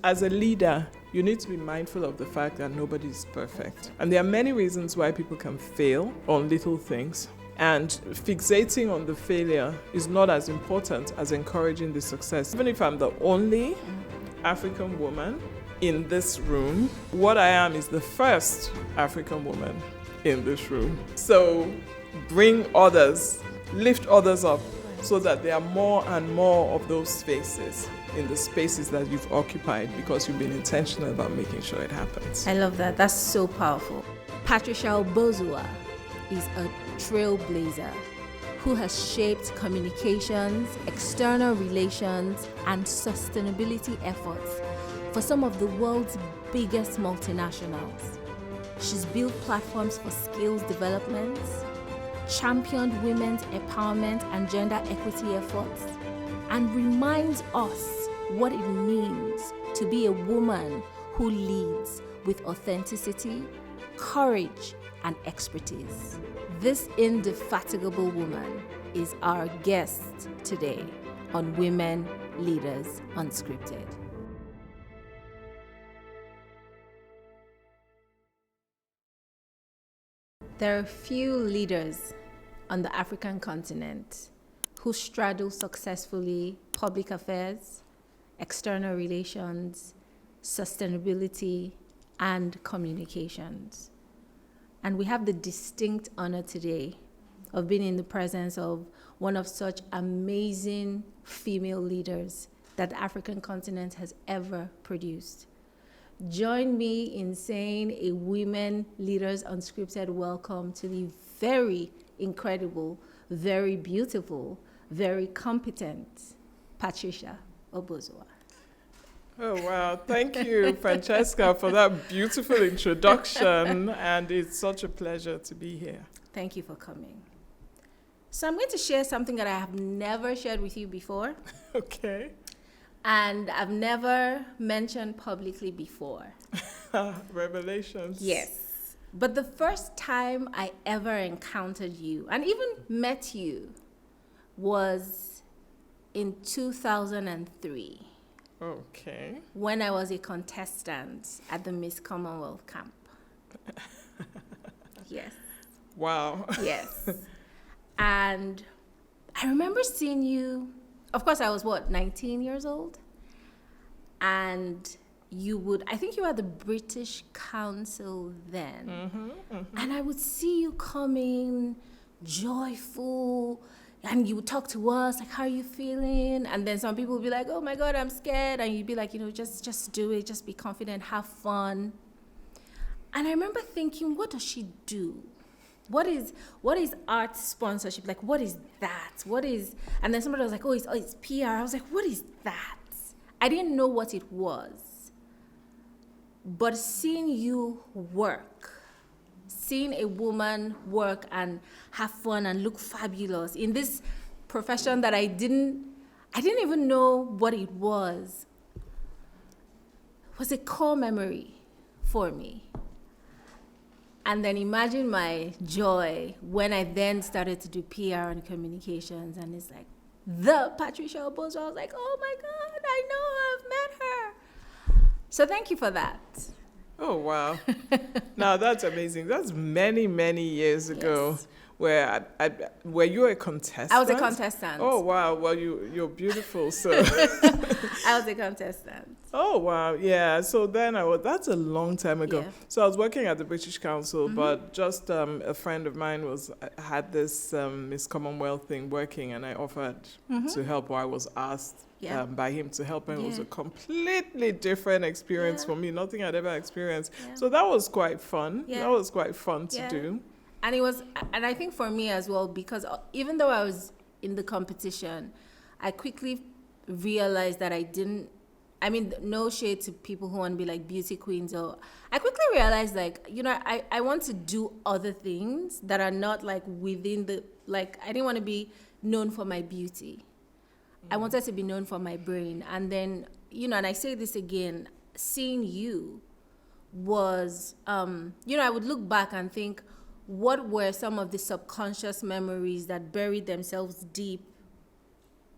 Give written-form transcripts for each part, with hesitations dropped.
as a leader, you need to be mindful of the fact that nobody is perfect. And there are many reasons why people can fail on little things. And fixating on the failure is not as important as encouraging the success. Even if I'm the only African woman in this room, what I am is the first African woman in this room. So bring others, lift others up so that there are more and more of those faces in the spaces that you've occupied because you've been intentional about making sure it happens. I love that. That's so powerful. Patricia Obozuwa is a trailblazer who has shaped communications, external relations, and sustainability efforts for some of the world's biggest multinationals. She's built platforms for skills development, championed women's empowerment and gender equity efforts, and reminds us what it means to be a woman who leads with authenticity, courage, and expertise. This indefatigable woman is our guest today on Women Leaders Unscripted. There are few leaders on the African continent who straddle successfully public affairs, external relations, sustainability, and communications. And we have the distinct honor today of being in the presence of one of such amazing female leaders that the African continent has ever produced. Join me in saying a Women Leaders Unscripted welcome to the very incredible, very beautiful, very competent Patricia Obozuwa. Oh, wow. Thank you, Francesca, for that beautiful introduction. And it's such a pleasure to be here. Thank you for coming. So I'm going to share something that I have never shared with you before. Okay. And I've never mentioned publicly before. Revelations. Yes. But the first time I ever encountered you, and even met you, was in 2003. Okay. When I was a contestant at the Miss Commonwealth camp. Yes. Wow. Yes. And I remember seeing you. Of course, I was 19 years old? And I think you were at the British Council then. Mm-hmm, mm-hmm. And I would see you coming joyful, and you would talk to us, like, how are you feeling? And then some people would be like, oh my God, I'm scared. And you'd be like, just do it, just be confident, have fun. And I remember thinking, what does she do? What is art sponsorship? Like, what is that? And then somebody was like, oh, it's PR. I was like, what is that? I didn't know what it was. But seeing you work, seeing a woman work and have fun and look fabulous in this profession that I didn't even know what it was a core memory for me. And then imagine my joy when I then started to do PR and communications, and it's like, the Patricia Obozuwa. I was like, oh my God, I know, I've met her. So thank you for that. Oh, wow. Now, that's amazing. That's many, many years ago. Yes. Where were you a contestant? I was a contestant. Oh, wow. Well, you're beautiful, so. I was a contestant. Oh, wow. Yeah. So then that's a long time ago. Yeah. So I was working at the British Council, but just a friend of mine had this Miss Commonwealth thing working, and I offered to help, or I was asked by him to help, and it was a completely different experience for me. Nothing I'd ever experienced. Yeah. So that was quite fun. Yeah. That was quite fun to do. And I think for me as well, because even though I was in the competition, I quickly realized that no shade to people who want to be like beauty queens, I quickly realized I want to do other things that are not like within I didn't want to be known for my beauty. I wanted to be known for my brain. And then, and I say this again, seeing you was, I would look back and think, what were some of the subconscious memories that buried themselves deep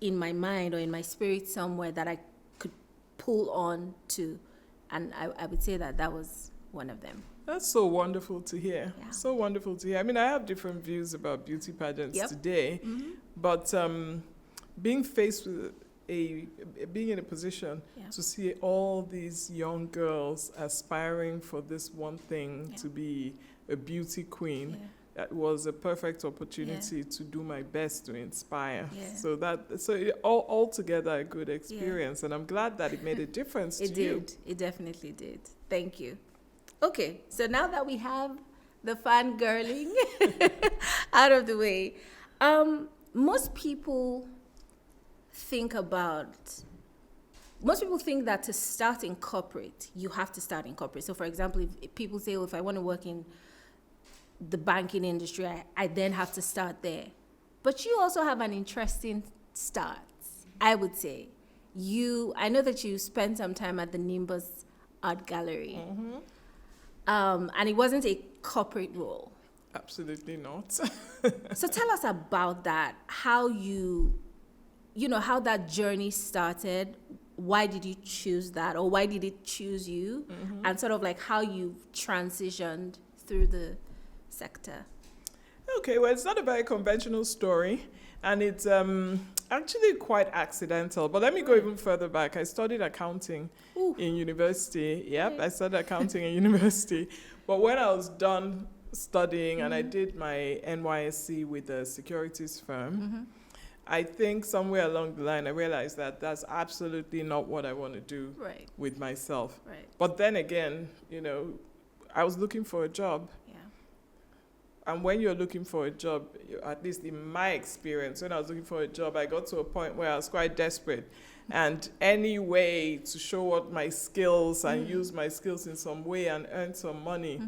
in my mind or in my spirit somewhere that I could pull on to. And I would say that was one of them. That's so wonderful to hear. Yeah. So wonderful to hear. I mean, I have different views about beauty pageants today, but being faced with being in a position to see all these young girls aspiring for this one thing, to be a beauty queen, that was a perfect opportunity to do my best to inspire. So altogether a good experience, and I'm glad that it made a difference to you. It definitely did. Thank you. Okay, so now that we have the fangirling out of the way, most people think that to start in corporate, you have to start in corporate. So, for example, if people say, if I want to work in the banking industry, I then have to start there. But you also have an interesting start, I would say. I know that you spent some time at the Nimbus Art Gallery. And it wasn't a corporate role. Absolutely not. So tell us about that, how how that journey started. Why did you choose that, or why did it choose you? And sort of like how you've transitioned through the sector. Okay, well, it's not a very conventional story, and it's actually quite accidental. But let me go even further back. I studied accounting in university. I studied accounting in university. But when I was done studying and I did my NYSC with a securities firm, I think somewhere along the line I realized that that's absolutely not what I want to do with myself. But then again, I was looking for a job. And when you're looking for a job, at least in my experience, when I was looking for a job, I got to a point where I was quite desperate. And any way to show what my skills and use my skills in some way and earn some money,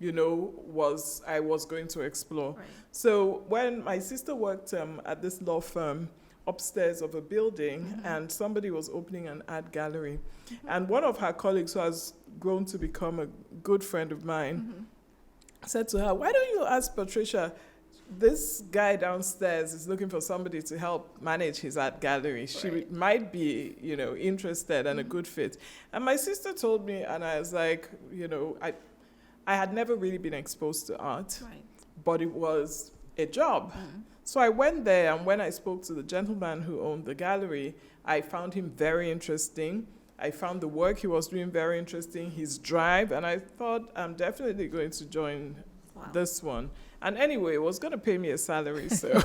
I was going to explore. So when my sister worked at this law firm upstairs of a building, and somebody was opening an art gallery, and one of her colleagues, who has grown to become a good friend of mine, said to her, "Why don't you ask Patricia, this guy downstairs is looking for somebody to help manage his art gallery. She might be, interested and a good fit." And my sister told me, and I was like, I had never really been exposed to art, but it was a job. So I went there, and when I spoke to the gentleman who owned the gallery, I found him very interesting. I found the work he was doing very interesting, his drive, and I thought, I'm definitely going to join this one. And anyway, it was going to pay me a salary, so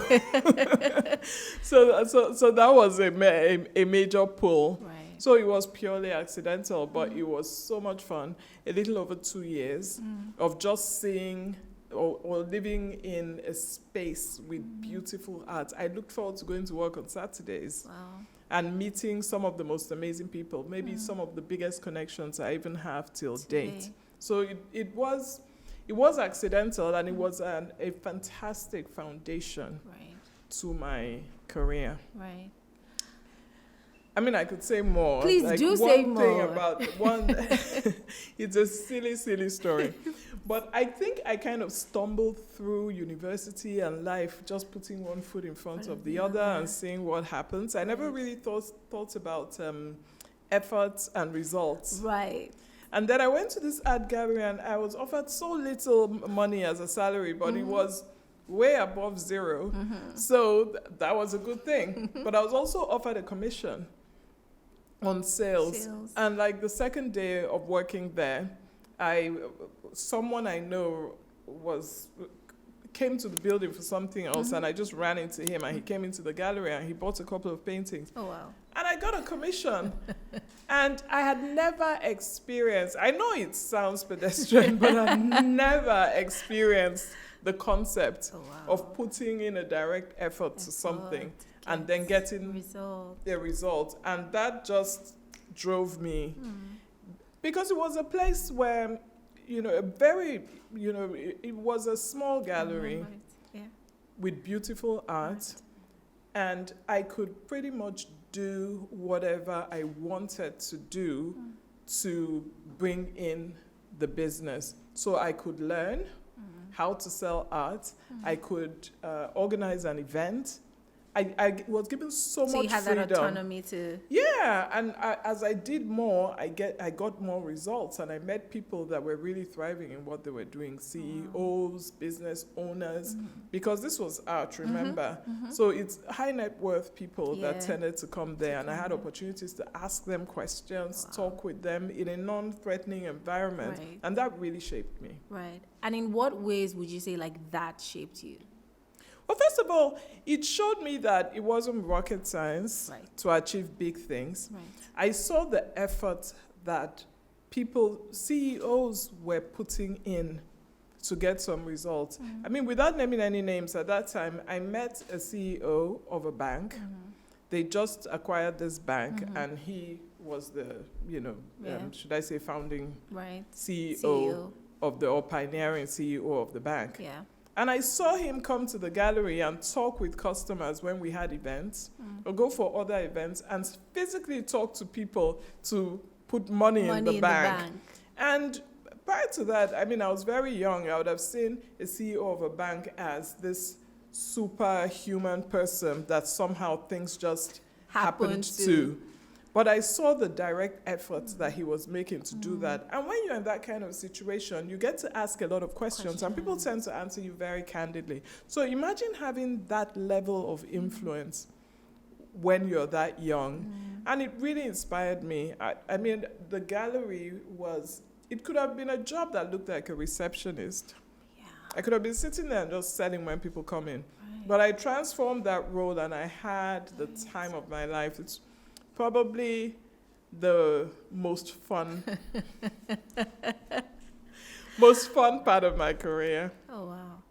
so that was a major pull. So it was purely accidental, but it was so much fun. A little over 2 years of just seeing or living in a space with beautiful art. I looked forward to going to work on Saturdays. And meeting some of the most amazing people, maybe some of the biggest connections I even have till date. So it was accidental, and it was a fantastic foundation to my career. I mean, I could say more. Please do say more. It's a silly, silly story. But I think I kind of stumbled through university and life, just putting one foot in front of the other and seeing what happens. I never really thought about efforts and results. And then I went to this art gallery, and I was offered so little money as a salary, but it was way above zero. So that was a good thing. But I was also offered a commission on sales. And like the second day of working there, someone I know came to the building for something else, and I just ran into him, and he came into the gallery, and he bought a couple of paintings. And I got a commission. And I had never experienced, I know it sounds pedestrian, but I've never experienced the concept of putting in a direct effort to something and then getting the result. And that just drove me. Because it was a place where, it was a small gallery with beautiful art, and I could pretty much do whatever I wanted to do to bring in the business. So I could learn how to sell art. I could organize an event. I was given so much you had freedom. that autonomy to... Yeah, and as I did more, I got more results, and I met people that were really thriving in what they were doing, CEOs, business owners, because this was art, remember? So it's high net worth people that tended to come there, and I had opportunities to ask them questions, talk with them in a non-threatening environment, and that really shaped me. Right. And in what ways would you say like that shaped you? Well, first of all, it showed me that it wasn't rocket science to achieve big things. Right. I saw the effort that people, CEOs, were putting in to get some results. I mean, without naming any names, at that time, I met a CEO of a bank. They just acquired this bank, and he was the, should I say, founding CEO of the, or pioneering CEO of the bank. Yeah. And I saw him come to the gallery and talk with customers when we had events, or go for other events, and physically talk to people to put money in the bank. And prior to that, I mean, I was very young. I would have seen a CEO of a bank as this superhuman person that somehow things just happened to. But I saw the direct efforts that he was making to do that. And when you're in that kind of situation, you get to ask a lot of questions, and people tend to answer you very candidly. So imagine having that level of influence when you're that young. And it really inspired me. I mean, the gallery it could have been a job that looked like a receptionist. Yeah. I could have been sitting there and just selling when people come in. Right. But I transformed that role, and I had the time of my life. It's probably the most fun part of my career. Oh, wow.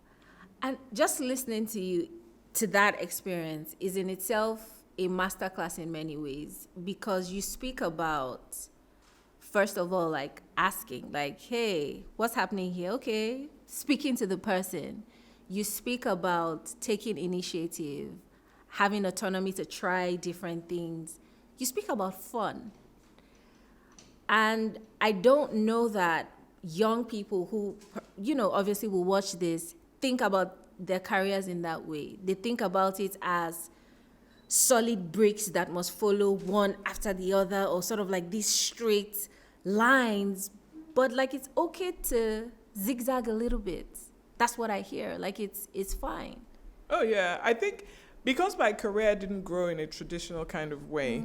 And just listening to you, to that experience is in itself a masterclass in many ways, because you speak about, first of all, like asking, like, hey, what's happening here? Okay. Speaking to the person. You speak about taking initiative, having autonomy to try different things. You speak about fun. And I don't know that young people who, obviously will watch this, think about their careers in that way. They think about it as solid bricks that must follow one after the other, or sort of like these straight lines. But like, it's okay to zigzag a little bit. That's what I hear. Like, it's fine. Oh, yeah. I think because my career didn't grow in a traditional kind of way,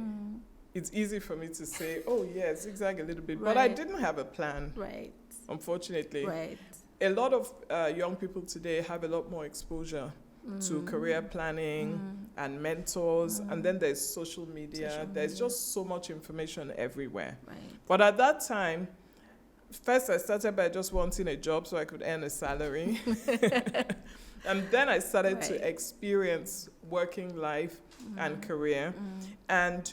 it's easy for me to say, oh, yeah, zigzag a little bit. But I didn't have a plan, unfortunately. A lot of young people today have a lot more exposure to career planning and mentors. And then there's social media. There's just so much information everywhere. But at that time, first I started by just wanting a job so I could earn a salary. And then I started to experience working life and career. And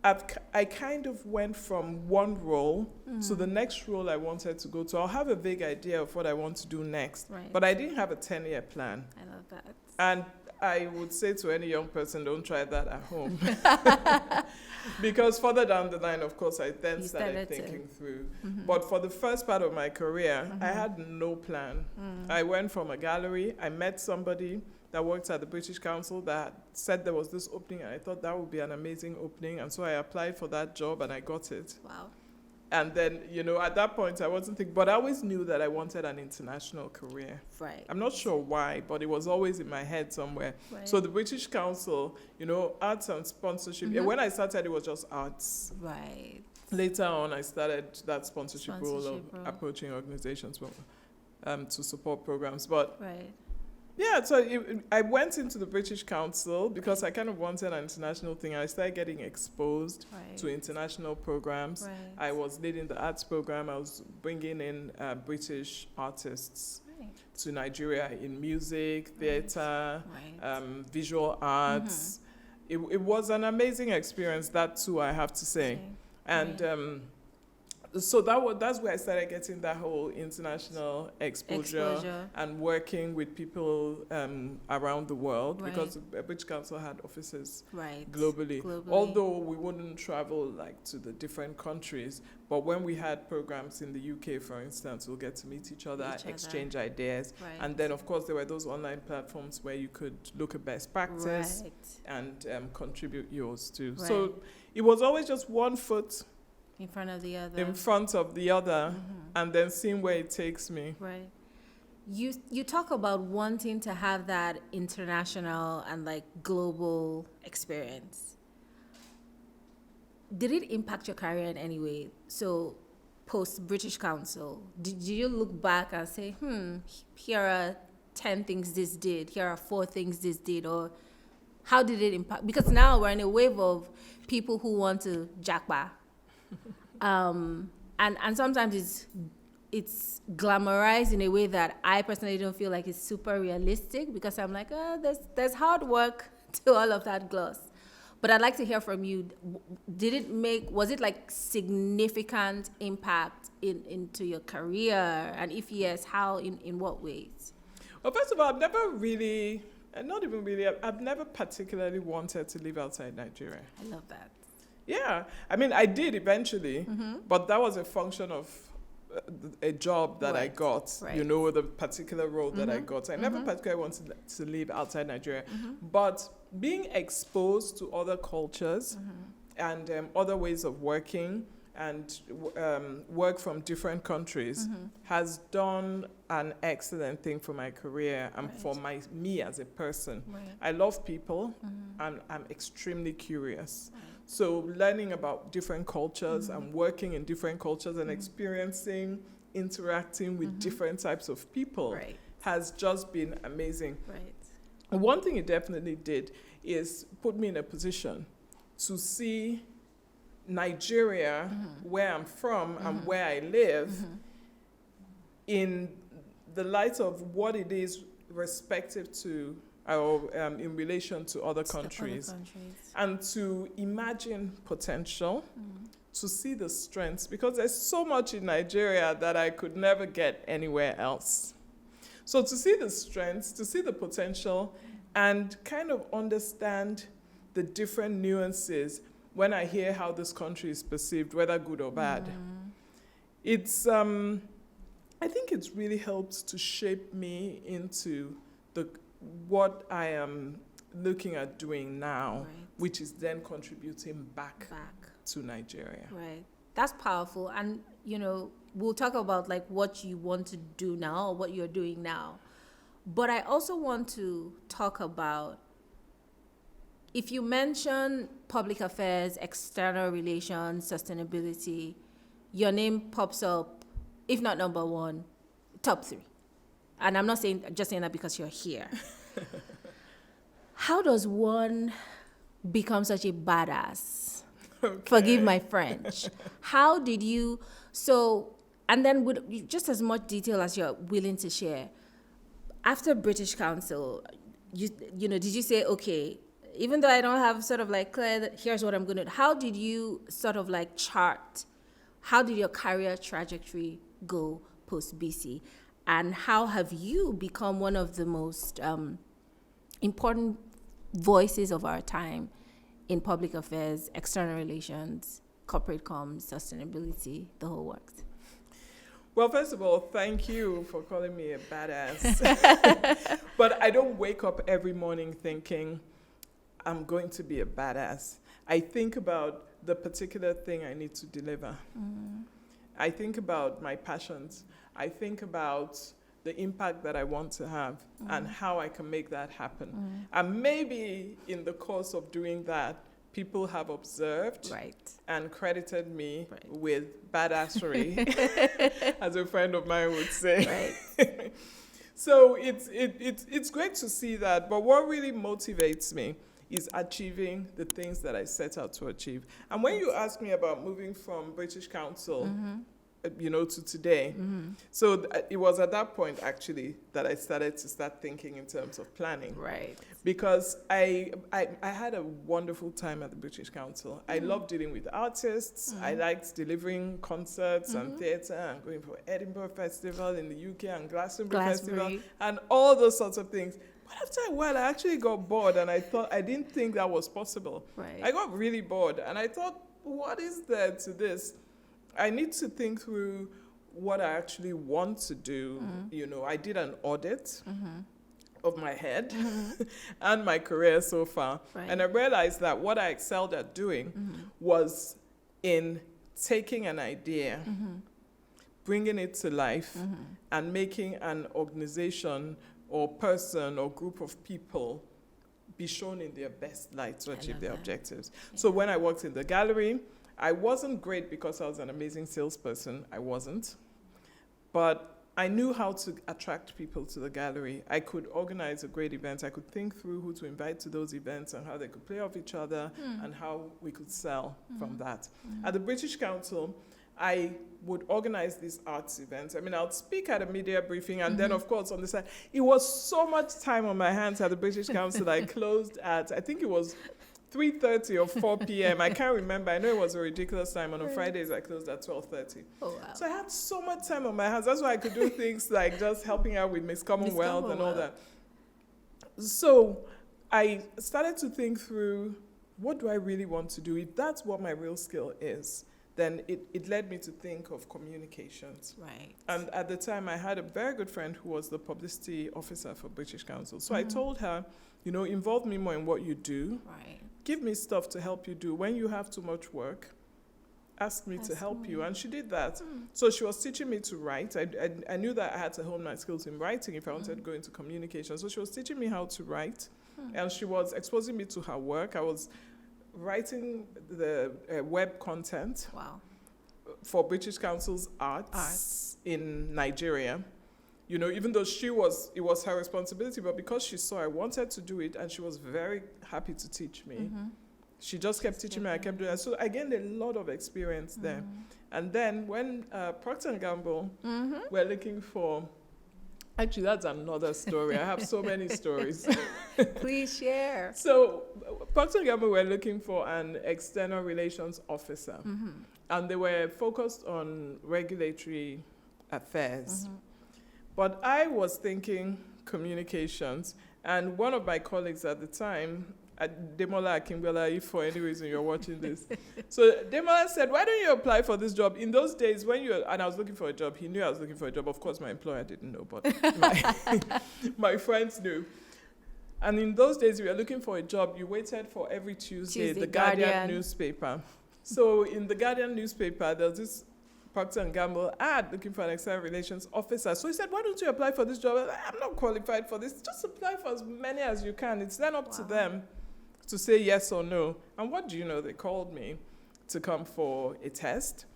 I kind of went from one role to the next role I wanted to go to. I'll have a vague idea of what I want to do next. But I didn't have a 10-year plan. I love that. And I would say to any young person, don't try that at home. Because further down the line, of course, I then started thinking through. But for the first part of my career, I had no plan. I went from a gallery. I met somebody that worked at the British Council that said there was this opening, and I thought that would be an amazing opening. And so I applied for that job, and I got it. Wow. And then, at that point, I wasn't thinking, but I always knew that I wanted an international career. I'm not sure why, but it was always in my head somewhere. So the British Council, arts and sponsorship. When I started, it was just arts. Later on, I started that sponsorship role of approaching organizations to support programs. But yeah, so I went into the British Council because I kind of wanted an international thing. I started getting exposed to international programs. I was leading the arts program. I was bringing in British artists to Nigeria in music, theater, visual arts. It was an amazing experience, that too, I have to say. And So that's where I started getting that whole international exposure. And working with people around the world, because the British Council had offices globally. Although we wouldn't travel like to the different countries, but when we had programs in the UK, for instance, we'll get to meet each other, exchange ideas. And then, of course, there were those online platforms where you could look at best practice and contribute yours too. So it was always just one foot in front of the other, and then seeing where it takes me. Right. You talk about wanting to have that international and like global experience. Did it impact your career in any way? So post British Council, did you look back and say, here are 10 things this did, here are 4 things this did, or how did it impact? Because now we're in a wave of people who want to jackpot. And sometimes it's glamorized in a way that I personally don't feel like it's super realistic, because I'm like, there's hard work to all of that gloss. But I'd like to hear from you. Was it like significant impact into your career? And if yes, how, in what ways? Well, first of all, I've never particularly wanted to live outside Nigeria. I love that. Yeah, I mean, I did eventually, but that was a function of a job that I got, the particular role that I got. I never particularly wanted to live outside Nigeria, but being exposed to other cultures and other ways of working and work from different countries has done an excellent thing for my career and for me as a person. I love people and I'm extremely curious. So learning about different cultures and working in different cultures and interacting with different types of people has just been amazing. One thing it definitely did is put me in a position to see Nigeria, where I'm from and where I live, in the light of what it is respective to or in relation to other countries, and to imagine potential, to see the strengths, because there's so much in Nigeria that I could never get anywhere else. So to see the strengths, to see the potential, and kind of understand the different nuances when I hear how this country is perceived, whether good or bad. It's, I think it's really helped to shape me into what I am looking at doing now, which is then contributing back to Nigeria. Right. That's powerful. And, we'll talk about like what you want to do now or what you're doing now. But I also want to talk about, if you mention public affairs, external relations, sustainability, your name pops up, if not number 1, top 3. And I'm not saying that because you're here. How does one become such a badass? Okay. Forgive my French. How did you, and then with just as much detail as you're willing to share, after British Council, did you say, okay, even though I don't have sort of like clear, here's what I'm going to do, how did you sort of like chart, how did your career trajectory go post-BC? And how have you become one of the most important voices of our time in public affairs, external relations, corporate comms, sustainability, the whole works? Well, first of all, thank you for calling me a badass. But I don't wake up every morning thinking, I'm going to be a badass. I think about the particular thing I need to deliver. I think about my passions. I think about the impact that I want to have and how I can make that happen. And maybe in the course of doing that, people have observed and credited me with badassery, as a friend of mine would say. So it's great to see that. But what really motivates me is achieving the things that I set out to achieve. And when you ask me about moving from British Council to today. So it was at that point, actually, that I started to start thinking in terms of planning. Right. Because I had a wonderful time at the British Council. I loved dealing with artists. I liked delivering concerts and theatre and going for Edinburgh Festival in the UK and Glastonbury Festival and all those sorts of things. But after a while, I actually got bored, and I didn't think that was possible. Right. I got really bored, and I thought, what is there to this? I need to think through what I actually want to do. I did an audit of my head and my career so far. Right. And I realized that what I excelled at doing was in taking an idea, bringing it to life, and making an organization or person or group of people be shown in their best light to achieve their objectives. Yeah. So when I worked in the gallery, I wasn't great because I was an amazing salesperson. I wasn't. But I knew how to attract people to the gallery. I could organize a great event. I could think through who to invite to those events and how they could play off each other and how we could sell from that. At the British Council, I would organize these arts events. I mean, I'll speak at a media briefing, and then, of course, on the side, it was so much time on my hands at the British Council. I closed at, I think it was 3:30 or 4 p.m. I can't remember. I know it was a ridiculous time. On Fridays, I closed at 12:30. Oh, wow. So I had so much time on my hands. That's why I could do things like just helping out with Miss Commonwealth and all that. So I started to think through, what do I really want to do? If that's what my real skill is, then it led me to think of communications. Right. And at the time, I had a very good friend who was the publicity officer for British Council. So I told her, involve me more in what you do. Right. Give me stuff to help you do. When you have too much work, ask me to help you. And she did that. So she was teaching me to write. I knew that I had to hone my skills in writing if I wanted to go into communication. So she was teaching me how to write. And she was exposing me to her work. I was writing the web content for British Council's arts in Nigeria. Even though it was her responsibility, but because she saw I wanted to do it, and she was very happy to teach me, she just kept teaching me. I kept doing it. So I gained a lot of experience there. And then when Proctor Gamble were looking for, actually that's another story. I have so many stories. Please share. So Proctor Gamble were looking for an external relations officer, and they were focused on regulatory affairs. But I was thinking communications, and one of my colleagues at the time, Demola Akingbola, if for any reason you're watching this, so Demola said, why don't you apply for this job? In those days, and I was looking for a job, he knew I was looking for a job. Of course, my employer didn't know, but my friends knew. And in those days, we were looking for a job. You waited for every Tuesday the Guardian newspaper. So in the Guardian newspaper, there was this Proctor Gamble ad looking for an external relations officer. So he said, why don't you apply for this job? I'm not qualified for this. Just apply for as many as you can. It's then up to them to say yes or no. And what do you know? They called me to come for a test.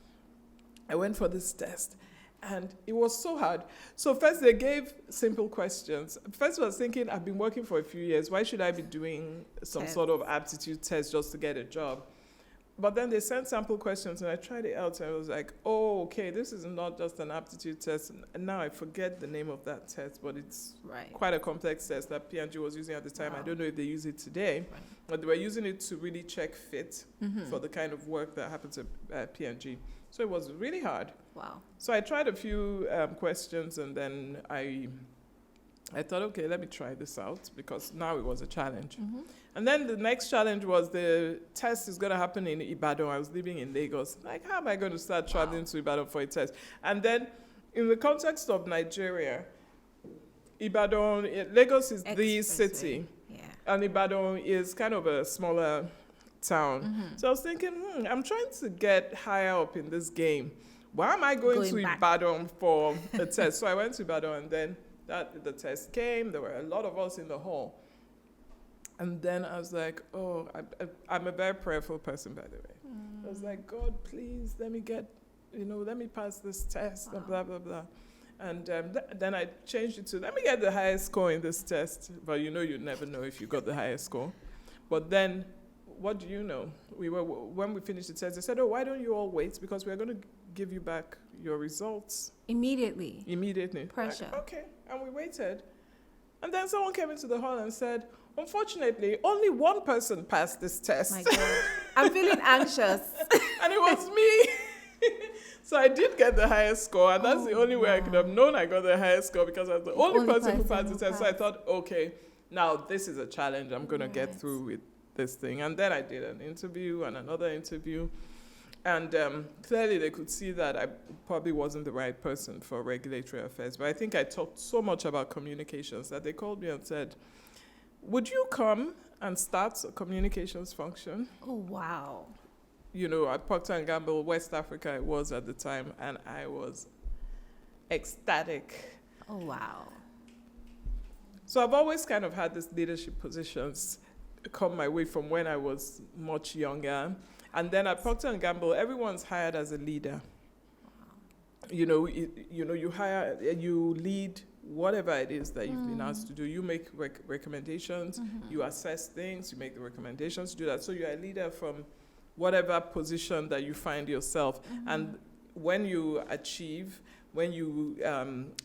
I went for this test, and it was so hard. So first they gave simple questions. First I was thinking, I've been working for a few years. Why should I be doing some sort of aptitude test just to get a job? But then they sent sample questions, and I tried it out, and I was like, oh, okay, this is not just an aptitude test. And now I forget the name of that test, but it's quite a complex test that P&G was using at the time. I don't know if they use it today, but they were using it to really check fit for the kind of work that happens at P&G. So it was really hard. Wow. So I tried a few questions, and then I thought, okay, let me try this out, because now it was a challenge. And then the next challenge was the test is going to happen in Ibadan. I was living in Lagos. Like, how am I going to start traveling to Ibadan for a test? And then in the context of Nigeria, Lagos is the city. Yeah. And Ibadan is kind of a smaller town. So I was thinking, I'm trying to get higher up in this game. Why am I going to Ibadan for a test? So I went to Ibadan, and then the test came. There were a lot of us in the hall. And then I was like, I'm a very prayerful person, by the way. I was like, God, please, let me pass this test, and blah, blah, blah. And then I changed it to, let me get the highest score in this test. But you'd never know if you got the highest score. But then, what do you know? When we finished the test, they said, why don't you all wait? Because we're going to give you back your results. Immediately. Pressure. Like, okay. And we waited. And then someone came into the hall and said, unfortunately, only one person passed this test. My God. I'm feeling anxious. And it was me. So I did get the highest score, and that's the only way I could have known I got the highest score, because I was the only person who passed the test. So I thought, okay, now this is a challenge. I'm going to get through with this thing. And then I did an interview and another interview. And clearly they could see that I probably wasn't the right person for regulatory affairs. But I think I talked so much about communications that they called me and said, would you come and start a communications function? Oh, wow. You know, at Proctor Gamble, West Africa it was at the time, and I was ecstatic. Oh, wow. So I've always kind of had these leadership positions come my way from when I was much younger. And then at Procter & Gamble, everyone's hired as a leader. Wow. You lead whatever it is that you've been asked to do. You make recommendations, you assess things, you make the recommendations to do that. So you're a leader from whatever position that you find yourself. And when you achieve, when you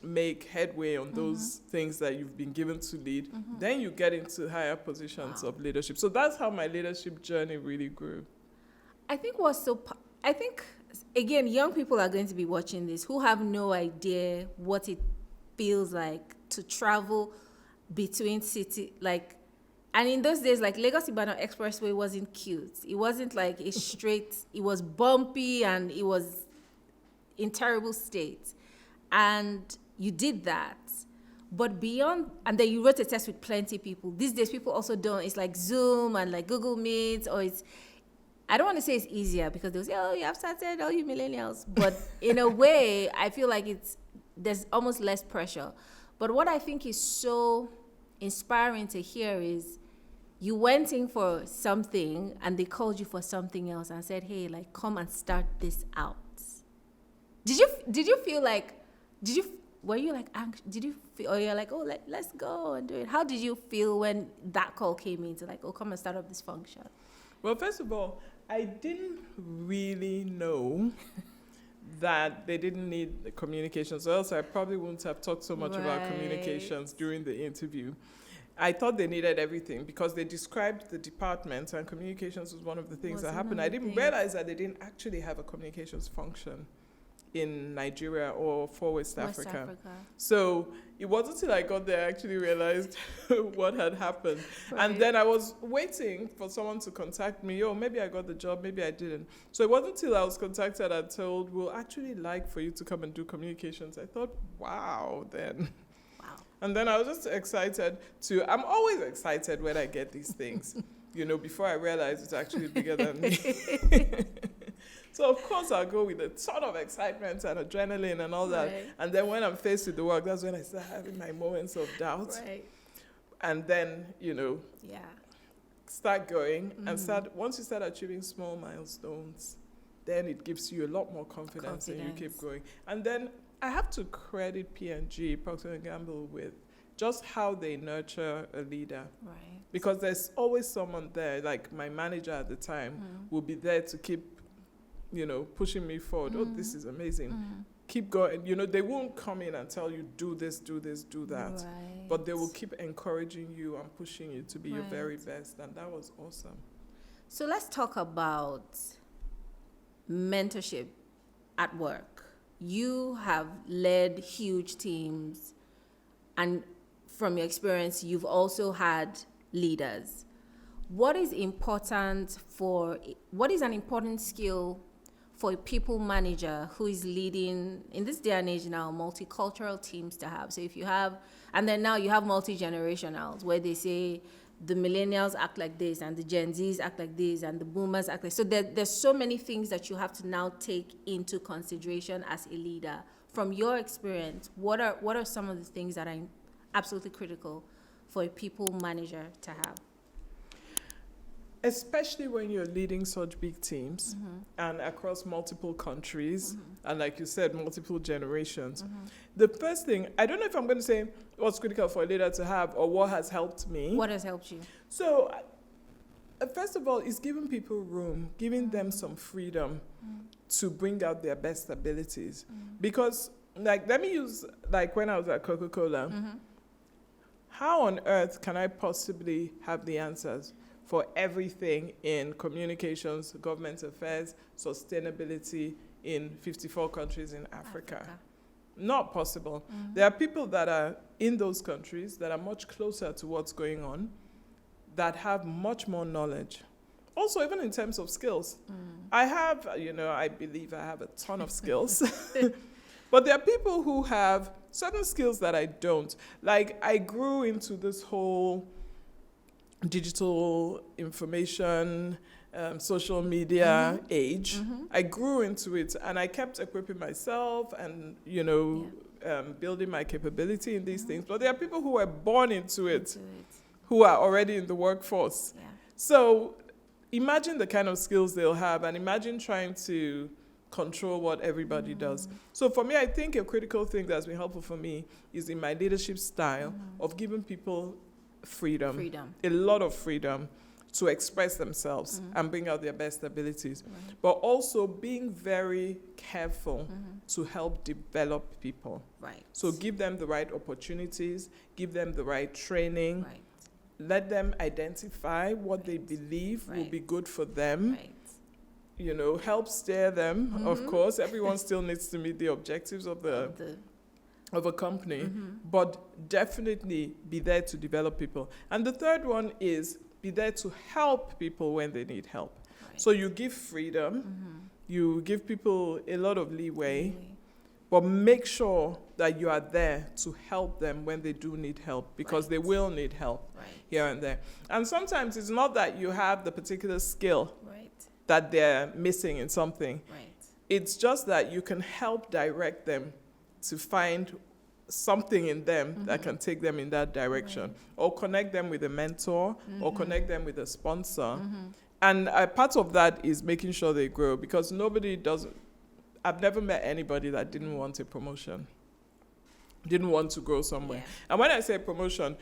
make headway on those things that you've been given to lead, then you get into higher positions of leadership. So that's how my leadership journey really grew. I think, again, young people are going to be watching this who have no idea what it feels like to travel between city, and in those days, Lagos-Ibadan Expressway wasn't cute. It wasn't like a straight, it was bumpy and it was in terrible state. And you did that. But beyond, and then you wrote a test with plenty of people. These days, people also don't, it's like Zoom and like Google Meet, or I don't want to say it's easier because they'll say, oh, you have started, all you millennials. But in a way, I feel like there's almost less pressure. But what I think is so inspiring to hear is you went in for something and they called you for something else and said, hey, come and start this out. Did you feel like, were you anxious? Did you feel, or you're like, oh, let's go and do it? How did you feel when that call came in to come and start up this function? Well, first of all, I didn't really know that they didn't need the communications, or else I probably wouldn't have talked so much about communications during the interview. I thought they needed everything because they described the department, and communications was one of the things that happened. I didn't realize that they didn't actually have a communications function in Nigeria or for West Africa. So it wasn't until I got there I actually realized what had happened. Right. And then I was waiting for someone to contact me. Oh, maybe I got the job, maybe I didn't. So it wasn't until I was contacted and told, we'll actually like for you to come and do communications. I thought, wow, then. Wow. And then I was just excited I'm always excited when I get these things, before I realize it's actually bigger than me. So, of course, I'll go with a ton of excitement and adrenaline and all that. And then when I'm faced with the work, that's when I start having my moments of doubt. Right. And then, start going and once you start achieving small milestones, then it gives you a lot more confidence. And you keep going. And then I have to credit P&G, Procter Gamble, with just how they nurture a leader. Right. Because there's always someone there, like my manager at the time, will be there to keep pushing me forward. Oh, this is amazing. Keep going. They won't come in and tell you, do this, do this, do that. Right. But they will keep encouraging you and pushing you to be your very best. And that was awesome. So let's talk about mentorship at work. You have led huge teams, and from your experience, you've also had leaders. What is an important skill for a people manager who is leading, in this day and age now, multicultural teams to have? So if you have, and then now you have multi-generationals where they say the millennials act like this and the Gen Zs act like this and the boomers act like, so there's so many things that you have to now take into consideration as a leader. From your experience, what are some of the things that are absolutely critical for a people manager to have? Especially when you're leading such big teams and across multiple countries and, like you said, multiple generations. The first thing, I don't know if I'm going to say what's critical for a leader to have or what has helped me. What has helped you? So First of all, it's giving people room, giving them some freedom to bring out their best abilities. Because, like, let me use, like, when I was at Coca-Cola, how on earth can I possibly have the answers for everything in communications, government affairs, sustainability in 54 countries in Africa? Not possible. There are people that are in those countries that are much closer to what's going on, that have much more knowledge. Also, even in terms of skills. I have, I believe I have a ton of skills. But there are people who have certain skills that I don't. Like, I grew into this whole digital information, social media age. I grew into it, and I kept equipping myself and, building my capability in these things. But there are people who were born into it, who are already in the workforce. So imagine the kind of skills they'll have, and imagine trying to control what everybody does. So for me, I think a critical thing that's been helpful for me is in my leadership style of giving people freedom, a lot of freedom to express themselves and bring out their best abilities, but also being very careful to help develop people. So give them the right opportunities, give them the right training, let them identify what they believe will be good for them. Help steer them. Of course, everyone still needs to meet the objectives of a company, but definitely be there to develop people. And the third one is be there to help people when they need help. So you give freedom, you give people a lot of leeway, but make sure that you are there to help them when they do need help, because they will need help here and there. And sometimes it's not that you have the particular skill that they're missing in something. It's just that you can help direct them to find something in them that can take them in that direction, or connect them with a mentor, or connect them with a sponsor. And part of that is making sure they grow, because I've never met anybody that didn't want a promotion, didn't want to grow somewhere. And when I say promotion,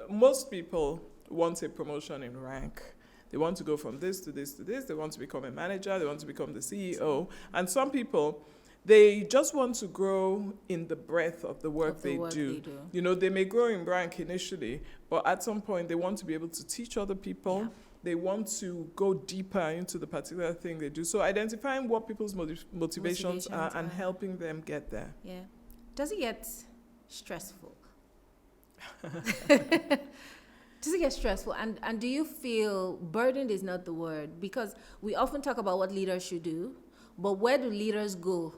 most people want a promotion in rank. They want to go from this to this to this. They want to become a manager. They want to become the CEO. And some people, they just want to grow in the breadth of the work they do. They may grow in rank initially, but at some point they want to be able to teach other people. They want to go deeper into the particular thing they do. So identifying what people's motivations are and helping them get there. Does it get stressful? Does it get stressful? And do you feel burdened is not the word? Because we often talk about what leaders should do, but where do leaders go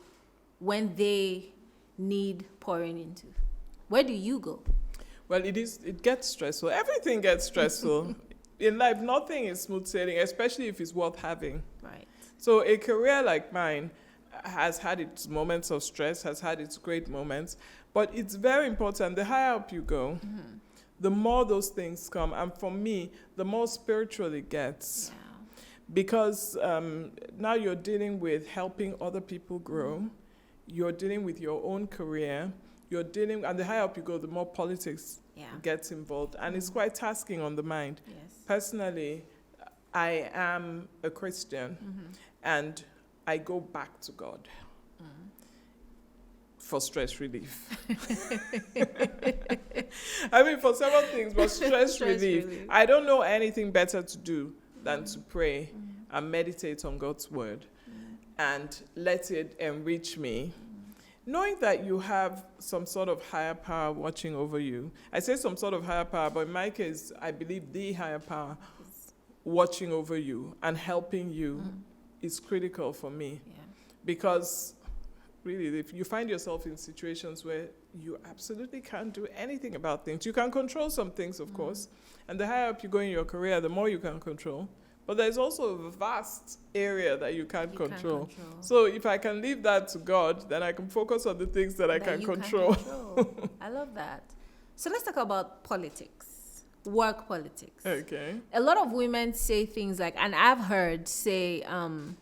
when they need pouring into? Where do you go? Well, it gets stressful. Everything gets stressful. In life, nothing is smooth sailing, especially if it's worth having. So a career like mine has had its moments of stress, has had its great moments, but it's very important. The higher up you go, the more those things come. And for me, the more spiritual it gets. Because now you're dealing with helping other people grow. You're dealing with your own career. And the higher up you go, the more politics gets involved. And it's quite tasking on the mind. Personally, I am a Christian, and I go back to God for stress relief. I mean, for several things, but stress relief. I don't know anything better to do than to pray and meditate on God's word and let it enrich me. Knowing that you have some sort of higher power watching over you. I say some sort of higher power, but in my case, I believe the higher power watching over you and helping you is critical for me. Because really, if you find yourself in situations where you absolutely can't do anything about things, you can control some things, of course, and the higher up you go in your career, the more you can control. But there's also a vast area that you can't control. So if I can leave that to God, then I can focus on the things that I can control. I love that. So let's talk about politics, work politics. Okay. A lot of women say things like, and I've heard say, I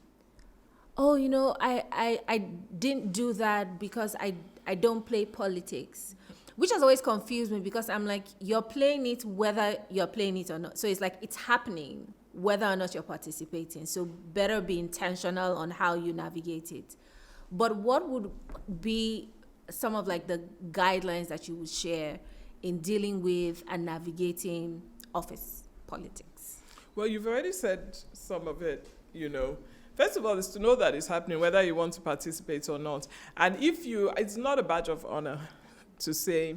didn't do that because I don't play politics. which has always confused me, because I'm like, you're playing it whether you're playing it or not. So it's like, it's happening whether or not you're participating. So better be intentional on how you navigate it. But what would be some of like the guidelines that you would share in dealing with and navigating office politics? Well, you've already said some of it, First of all, is to know that it's happening, whether you want to participate or not. And it's not a badge of honor to say,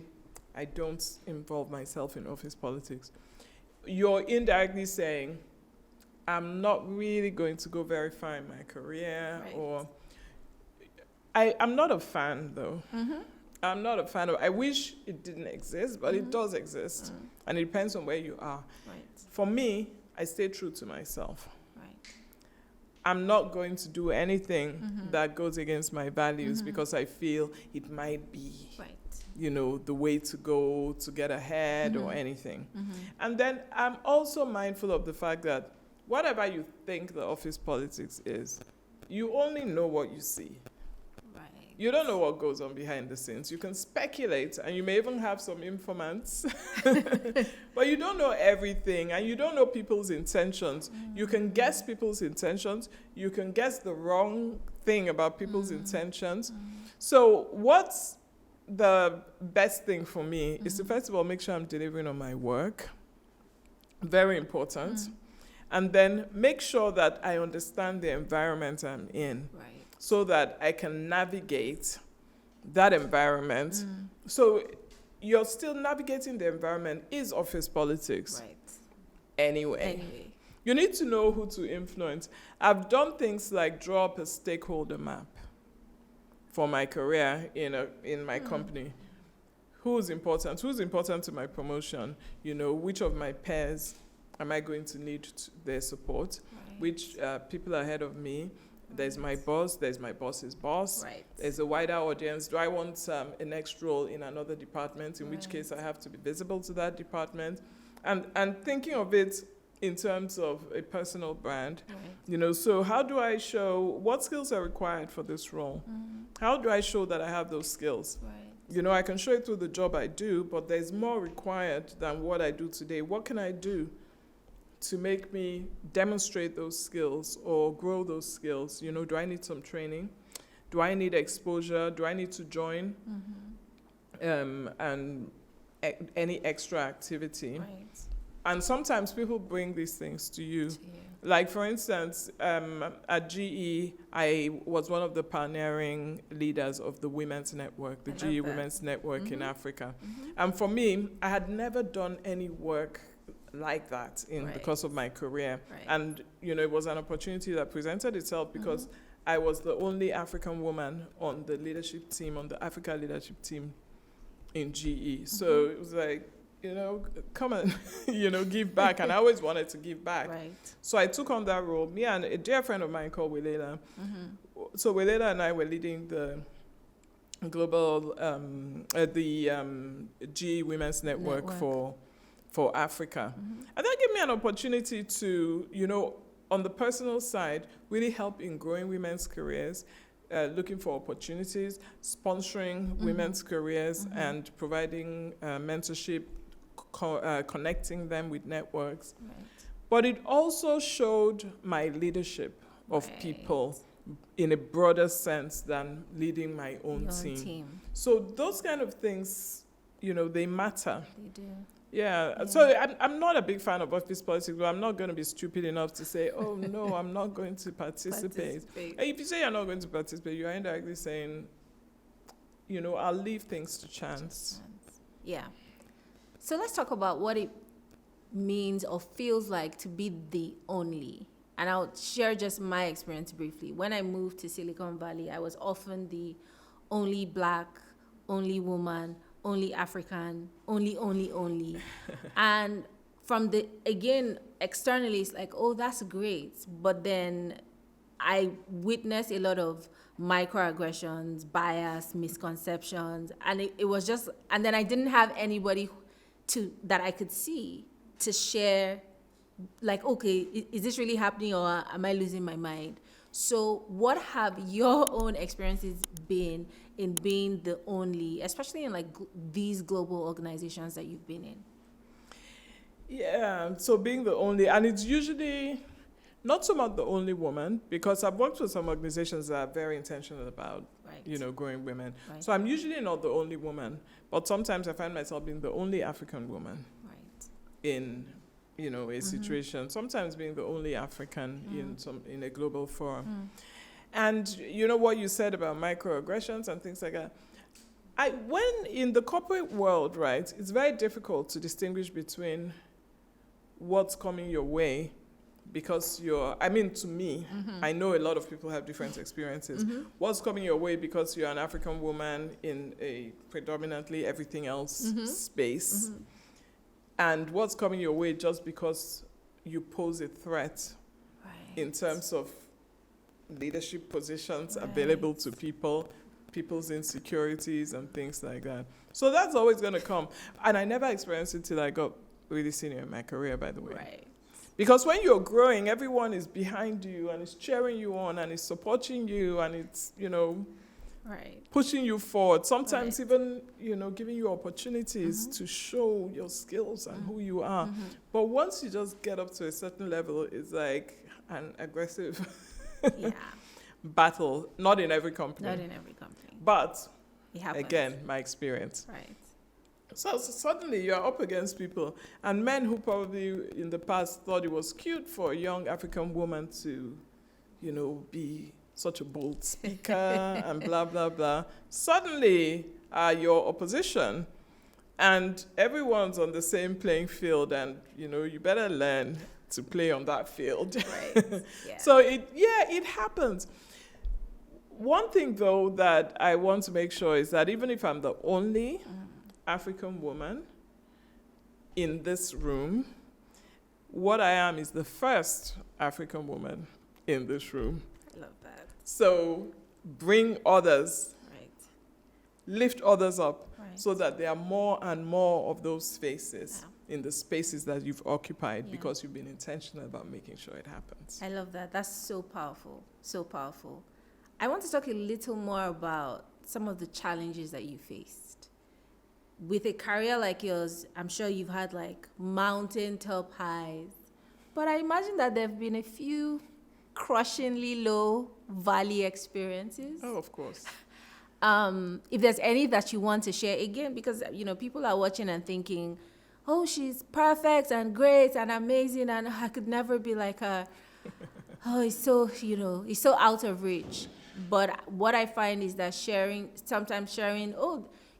I don't involve myself in office politics. You're indirectly saying, I'm not really going to go very far in my career, Right. or I'm not a fan, though. Mm-hmm. I'm not a fan of. I wish it didn't exist, but it does exist, and it depends on where you are. Right. For me, I stay true to myself. Right. I'm not going to do anything that goes against my values because I feel it might be, Right. The way to go to get ahead or anything. And then I'm also mindful of the fact that whatever you think the office politics is, you only know what you see. You don't know what goes on behind the scenes. You can speculate, and you may even have some informants, but you don't know everything, and you don't know people's intentions. You can guess people's intentions. You can guess the wrong thing about people's intentions. So what's the best thing for me is to, first of all, make sure I'm delivering on my work. Very important. And then make sure that I understand the environment I'm in. Right. So that I can navigate that environment. So you're still navigating the environment is office politics. Right. Anyway. You need to know who to influence. I've done things like draw up a stakeholder map for my career in my company. Who's important to my promotion? Which of my peers am I going to need their support? Right. Which people ahead of me? There's my boss, there's my boss's boss. Right. There's a wider audience. Do I want a next role in another department, in which case I have to be visible to that department? And thinking of it in terms of a personal brand, so how do I show what skills are required for this role? How do I show that I have those skills? Right. I can show it through the job I do, but there's more required than what I do today. What can I do to make me demonstrate those skills or grow those skills? Do I need some training? Do I need exposure? Do I need to join? And any extra activity? Right. And sometimes people bring these things to you. Like, for instance, at GE, I was one of the pioneering leaders of the Women's Network, the GE Women's Network in Africa. And for me, I had never done any work like that because of my career. Right. And, it was an opportunity that presented itself because I was the only African woman on the leadership team, on the Africa leadership team in GE. So it was like, come and, give back. And I always wanted to give back. Right. So I took on that role. Me and a dear friend of mine called Welela. So Welela and I were leading the global, GE Women's Network for Africa. And that gave me an opportunity to, on the personal side, really help in growing women's careers, looking for opportunities, sponsoring women's careers, and providing mentorship, connecting them with networks. Right. But it also showed my leadership of people in a broader sense than leading my own team. So those kind of things, they matter. They do. Yeah, so I'm not a big fan of office politics, but I'm not going to be stupid enough to say, oh, no, I'm not going to participate. If you say you're not going to participate, you're indirectly saying, I'll leave things to chance. Yeah. So let's talk about what it means or feels like to be the only. And I'll share just my experience briefly. When I moved to Silicon Valley, I was often the only Black, only woman, only African, only. And from externally, it's like, oh, that's great. But then I witnessed a lot of microaggressions, bias, misconceptions. And it was just, and then I didn't have anybody that I could see to share, like, okay, is this really happening or am I losing my mind? So what have your own experiences been in being the only, especially in like these global organizations that you've been in? Yeah, so being the only, and it's usually not so much the only woman, because I've worked with some organizations that are very intentional about, growing women. Right. So I'm usually not the only woman, but sometimes I find myself being the only African woman in, a situation. Sometimes being the only African in a global forum. And you know what you said about microaggressions and things like that. When in the corporate world, right, it's very difficult to distinguish between what's coming your way because to me, I know a lot of people have different experiences. What's coming your way because you're an African woman in a predominantly everything else space, and what's coming your way just because you pose a threat in terms of leadership positions available to people's insecurities and things like that. So that's always going to come. And I never experienced it till I got really senior in my career, by the way. Right. Because when you're growing, everyone is behind you and is cheering you on and is supporting you and it's, pushing you forward. Sometimes even, giving you opportunities to show your skills and who you are. But once you just get up to a certain level, it's like an aggressive battle. Not in every company. But, again, my experience. Right. So suddenly you're up against people and men who probably in the past thought it was cute for a young African woman to, be such a bold speaker and blah, blah, blah. Suddenly your opposition and everyone's on the same playing field and, you better learn to play on that field. Right. Yeah. So it happens. One thing, though, that I want to make sure is that even if I'm the only African woman in this room, what I am is the first African woman in this room. I love that. So bring others, lift others up, so that there are more and more of those faces in the spaces that you've occupied because you've been intentional about making sure it happens. I love that. That's so powerful. So powerful. I want to talk a little more about some of the challenges that you faced. With a career like yours, I'm sure you've had like mountaintop highs, but I imagine that there have been a few crushingly low valley experiences. Oh, of course. If there's any that you want to share, again, because, people are watching and thinking, oh, she's perfect and great and amazing and I could never be like her. Oh, it's so out of reach. But what I find is that sometimes sharing,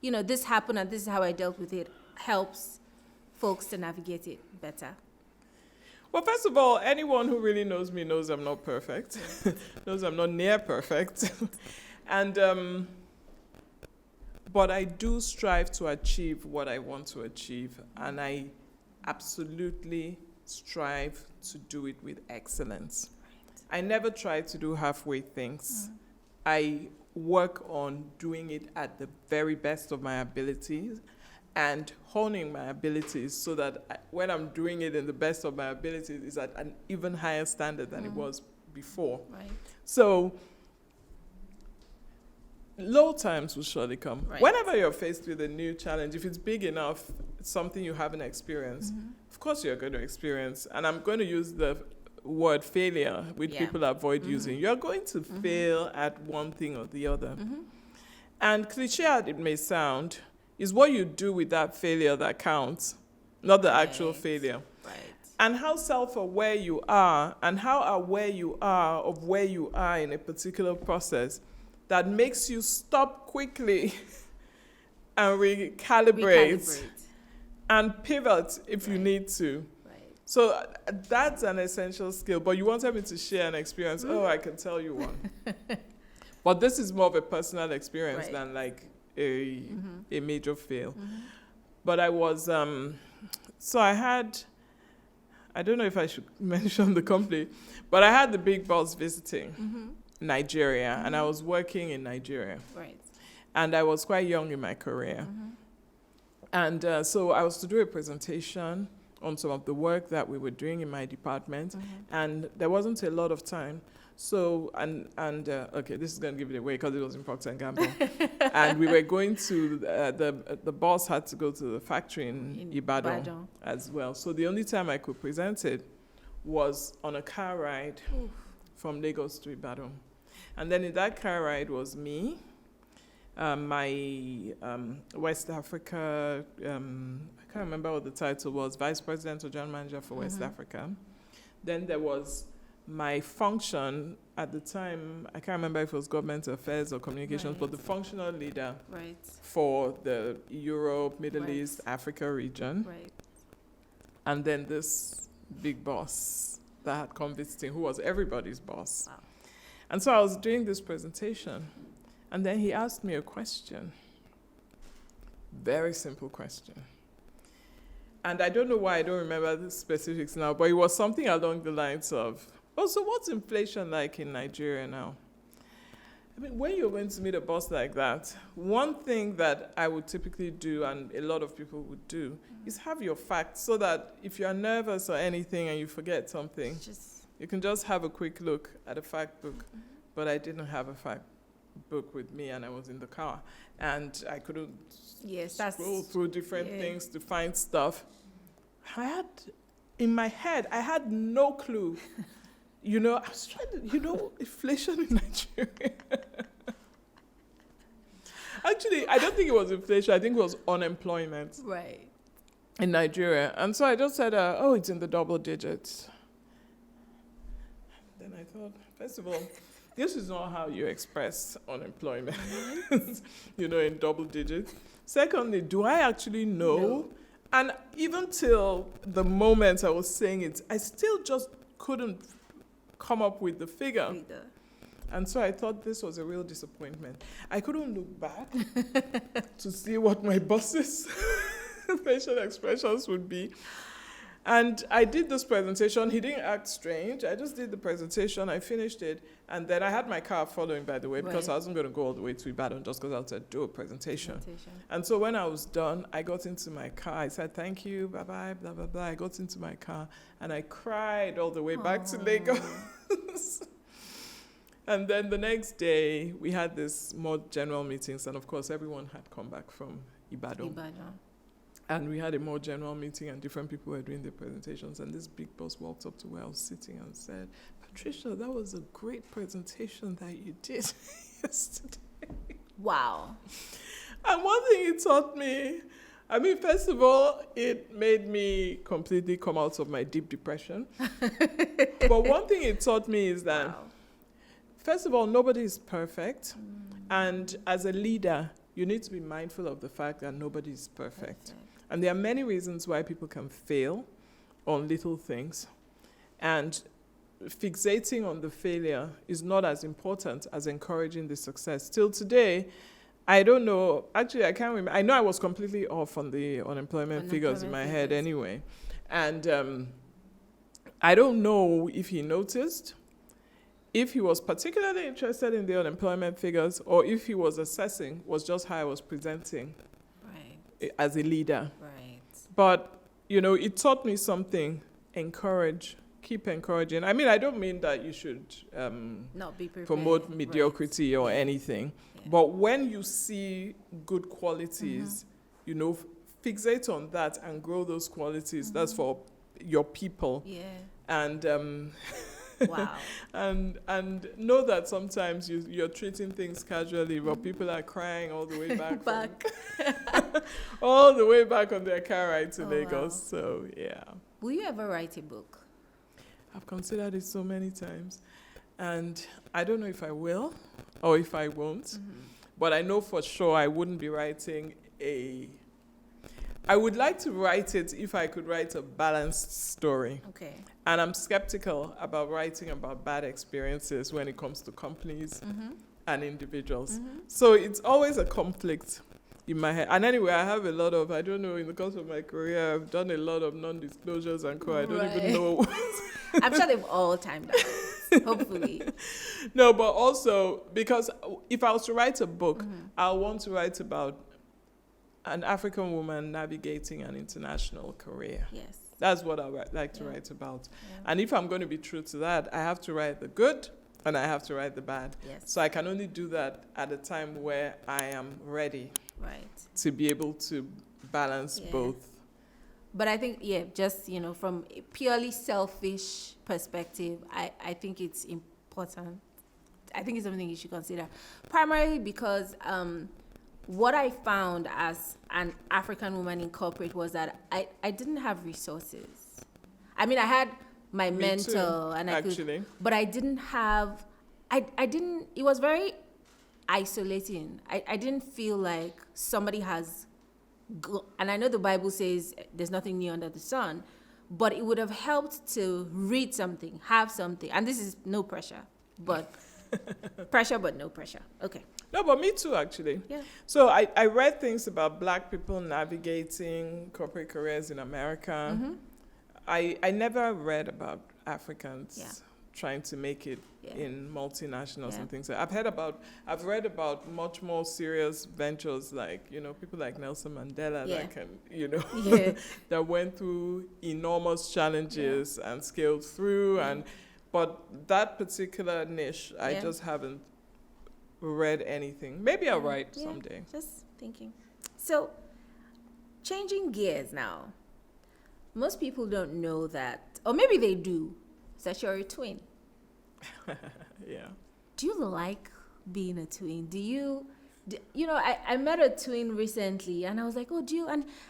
this happened and this is how I dealt with it, helps folks to navigate it better. Well, first of all, anyone who really knows me knows I'm not perfect, knows I'm not near perfect. And, but I do strive to achieve what I want to achieve. And I absolutely strive to do it with excellence. Right. I never try to do halfway things. I work on doing it at the very best of my abilities and honing my abilities so that when I'm doing it in the best of my abilities, it's at an even higher standard than it was before. Right. So low times will surely come. Right. Whenever you're faced with a new challenge, if it's big enough, it's something you haven't experienced, of course you're going to experience. And I'm going to use the word failure, which people avoid using. You're going to fail at one thing or the other. And cliche as it may sound, is what you do with that failure that counts, not the actual failure. Right. And how self-aware you are and how aware you are of where you are in a particular process that makes you stop quickly and recalibrate and pivot if you need to. So that's an essential skill. But you wanted me to share an experience. Oh, I can tell you one. But this is more of a personal experience than like a major fail. But I was, so I had, I don't know if I should mention the company, but I had the big boss visiting Nigeria, and I was working in Nigeria. Right. And I was quite young in my career. And so I was to do a presentation on some of the work that we were doing in my department, and there wasn't a lot of time. So, okay, this is going to give it away because it was in Proctor Gamble. And we were going to, the boss had to go to the factory in Ibadan as well. So the only time I could present it was on a car ride from Lagos to Ibadan. And then in that car ride was me, my West Africa, I can't remember what the title was, Vice President or General Manager for West Africa. Then there was my function at the time, I can't remember if it was government affairs or communications, but the functional leader for the Europe, Middle East, Africa region. And then this big boss that had come visiting, who was everybody's boss. Wow. And so I was doing this presentation, and then he asked me a question. Very simple question. And I don't know why I don't remember the specifics now, but it was something along the lines of, so what's inflation like in Nigeria now? I mean, when you're going to meet a boss like that, one thing that I would typically do, and a lot of people would do, is have your facts so that if you're nervous or anything and you forget something, you can just have a quick look at a fact book. But I didn't have a fact book with me, and I was in the car, and I couldn't scroll through different things to find stuff. In my head, I had no clue. I was trying to, inflation in Nigeria. Actually, I don't think it was inflation. I think it was unemployment. Right. In Nigeria. And so I just said, it's in the double digits. Then I thought, first of all, this is not how you express unemployment, in double digits. Secondly, do I actually know? No. And even till the moment I was saying it, I still just couldn't come up with the figure. And so I thought this was a real disappointment. I couldn't look back to see what my boss's facial expressions would be. And I did this presentation. He didn't act strange. I just did the presentation. I finished it. And then I had my car following, by the way, because I wasn't going to go all the way to Ibadan just because I was to do a presentation. And so when I was done, I got into my car. I said, thank you, bye-bye, blah, blah, blah. I got into my car, and I cried all the way back to Lagos. And then the next day, we had this more general meetings. And, of course, everyone had come back from Ibadan. And we had a more general meeting, and different people were doing their presentations. And this big boss walked up to where I was sitting and said, Patricia, that was a great presentation that you did yesterday. Wow. And one thing it taught me, first of all, it made me completely come out of my deep depression. But one thing it taught me is that, first of all, nobody is perfect. And as a leader, you need to be mindful of the fact that nobody is perfect. And there are many reasons why people can fail on little things. And fixating on the failure is not as important as encouraging the success. Till today, I don't know. Actually, I can't remember. I know I was completely off on the unemployment figures in my head anyway. And I don't know if he noticed, if he was particularly interested in the unemployment figures, or if he was assessing was just how I was presenting as a leader. Right. But, it taught me something. Encourage. Keep encouraging. I don't mean that you should not be promote mediocrity or anything. Yeah. But when you see good qualities, fixate on that and grow those qualities. That's for your people. Yeah. And wow. And know that sometimes you're treating things casually, but people are crying all the way back. All the way back on their car ride to Lagos. Wow. So, yeah. Will you ever write a book? I've considered it so many times. And I don't know if I will or if I won't. But I know for sure I wouldn't be writing I would like to write it if I could write a balanced story. Okay. And I'm skeptical about writing about bad experiences when it comes to companies and individuals. So it's always a conflict in my head. And anyway, I have a lot of, I don't know, in the course of my career, I've done a lot of non-disclosures and I don't even know. I'm sure they've all timed out, hopefully. No, but also, because if I was to write a book, I want to write about an African woman navigating an international career. Yes. That's what I like to write about. Yeah. And if I'm going to be true to that, I have to write the good and I have to write the bad. Yes. So I can only do that at a time where I am ready Right. to be able to balance both. But I think, just, from a purely selfish perspective, I think it's important. I think it's something you should consider. Primarily because what I found as an African woman in corporate was that I didn't have resources. I mean, I had my mentor, too, and actually. but I didn't have, I didn't, it was very isolating. I didn't feel like somebody has, and I know the Bible says there's nothing new under the sun, but it would have helped to read something, have something. And this is no pressure, but pressure, but no pressure. Okay. No, but me too, actually. Yeah. So I read things about Black people navigating corporate careers in America. Mm-hmm. I never read about Africans trying to make it Yeah. in multinationals and things. I've read about much more serious ventures, like, people like Nelson Mandela that can, that went through enormous challenges and scaled through. But that particular niche, I just haven't read anything. Maybe I'll write someday. Just thinking. So, changing gears now. Most people don't know that, or maybe they do, that you're a twin. Yeah. Do you like being a twin? I met a twin recently, and I was like, oh, do you?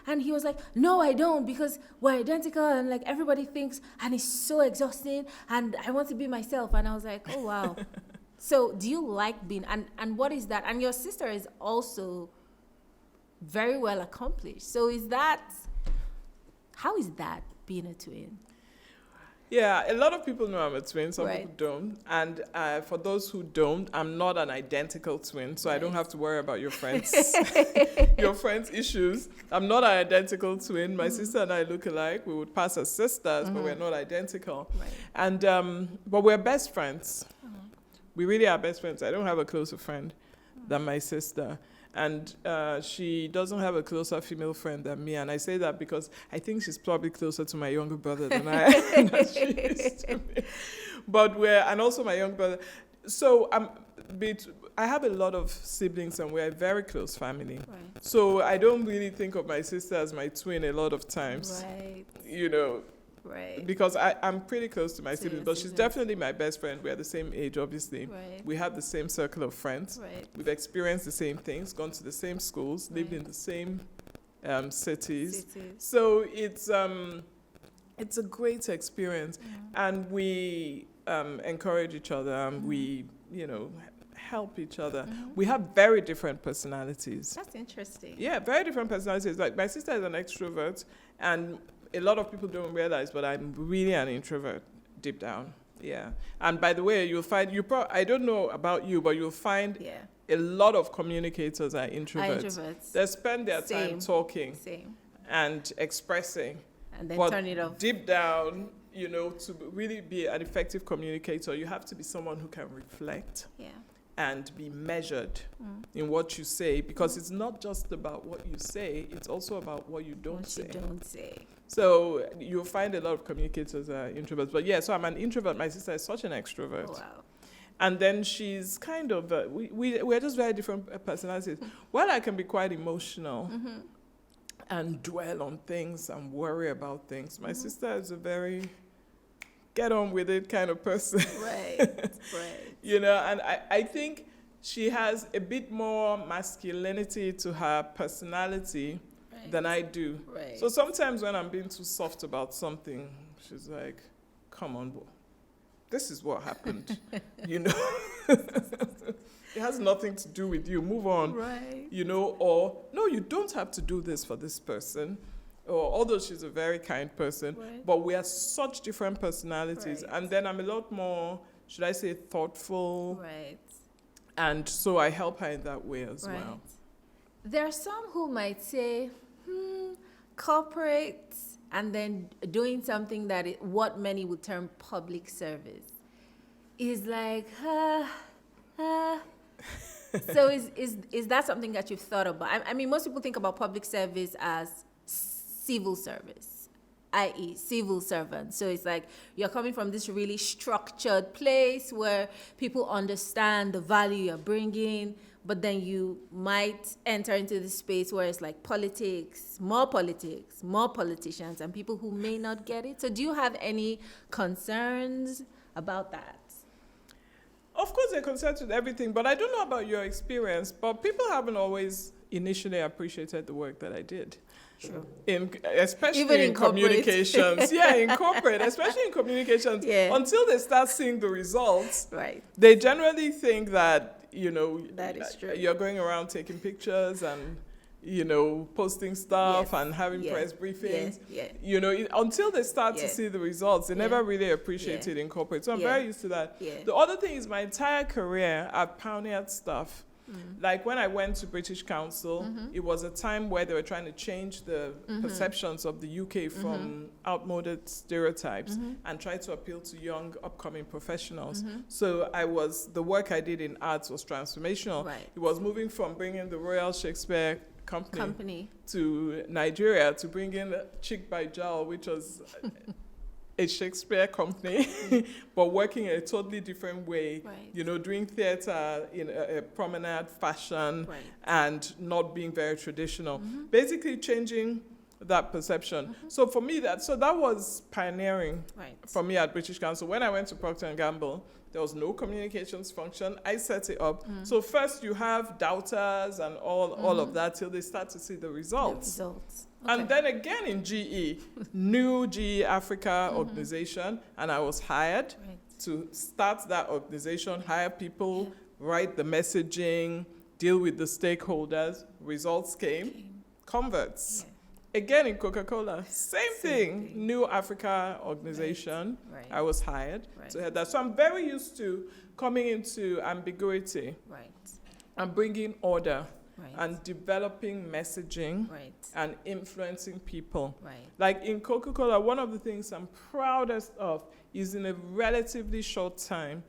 And he was like, no, I don't, because we're identical, and like everybody thinks, and it's so exhausting, and I want to be myself. And I was like, oh, wow. So do you like being, and what is that? And your sister is also very well accomplished. So how is that being a twin? Yeah, a lot of people know I'm a twin. Some Right. people don't. And for those who don't, I'm not an identical twin, so I don't have to worry about your friends' issues. I'm not an identical twin. My sister and I look alike. We would pass as sisters, but we're not identical. Right. And but we're best friends. We really are best friends. I don't have a closer friend than my sister. And she doesn't have a closer female friend than me. And I say that because I think she's probably closer to my younger brother than I than she is to me. And also my younger brother. So I have a lot of siblings, and we're a very close family. Right. So I don't really think of my sister as my twin a lot of times. Right. Right. Because I'm pretty close to my So siblings, your but she's siblings. definitely my best friend. We're the same age, obviously. Right. We have the same circle of friends. Right. We've experienced the same things, gone to the same schools, lived in the same cities. So it's a great experience, and we encourage each other, and we help each other. We have very different personalities. That's interesting. Yeah, very different personalities. Like my sister is an extrovert, and a lot of people don't realize, but I'm really an introvert deep down. Yeah. And by the way, you'll find, I don't know about you, but you'll find a lot of communicators are introverts. They spend their time talking and expressing. And then but turn it off. Deep down, to really be an effective communicator, you have to be someone who can reflect. And be measured in what you say, because it's not just about what you say, it's also about what you don't say. So you'll find a lot of communicators are introverts. But so I'm an introvert. My sister is such an extrovert. Oh, wow. And then she's kind of, we're just very different personalities. Well, I can be quite emotional and dwell on things and worry about things. My sister is a very get on with it kind of person. Right. And I think she has a bit more masculinity to her personality than I do. Right. So sometimes when I'm being too soft about something, she's like, come on, this is what happened. It has nothing to do with you. Move on. Right. Or, no, you don't have to do this for this person. Or although she's a very kind person, but we are such different personalities. Right. And then I'm a lot more, should I say, thoughtful. Right. And so I help her in that way as well. There are some who might say, corporate, and then doing something that what many would term public service is like, So is that something that you've thought about? I mean, most people think about public service as civil service. i.e. civil servants. So it's like you're coming from this really structured place where people understand the value you're bringing, but then you might enter into this space where it's like politics, more politicians, and people who may not get it. So do you have any concerns about that? Of course, they're concerned with everything, but I don't know about your experience, but people haven't always initially appreciated the work that I did. True. Especially Even in communications. Yeah, in corporate, especially in communications. Yeah. Until they start seeing the results, Right. they generally think that, That is true. you're going around taking pictures and, posting stuff Yes. and having Yeah. press briefings. Yeah. Until they start to Yeah. see the results, they Yeah. never really appreciate Yeah. it in corporate. So I'm Yeah. very used to that. Yeah. The other thing is my entire career, I've pioneered stuff. Like when I went to British Council, it was a time where they were trying to change the perceptions of the UK from outmoded stereotypes and try to appeal to young upcoming professionals. So the work I did in arts was transformational. Right. It was moving from bringing the Royal Shakespeare Company. to Nigeria to bring in Chick by Jowl, which was a Shakespeare company, but working in a totally different way, Right. Doing theater in a promenade fashion Right. and not being very traditional. Basically changing that perception. So for me, that was pioneering Right. for me at British Council. When I went to Proctor Gamble, there was no communications function. I set it up. So first you have doubters and all of that till they start to see the results. Okay. And then again in GE, new GE Africa organization, and I was hired Right. to start that organization, hire people, write the messaging, deal with the stakeholders. Results came, converts. Yeah. Again in Coca-Cola, same thing, new Africa organization. Right. I was hired Right. to head that. So I'm very used to coming into ambiguity Right. and bringing order. Right. And developing messaging Right. and influencing people. Right. Like in Coca-Cola, one of the things I'm proudest of is in a relatively short time,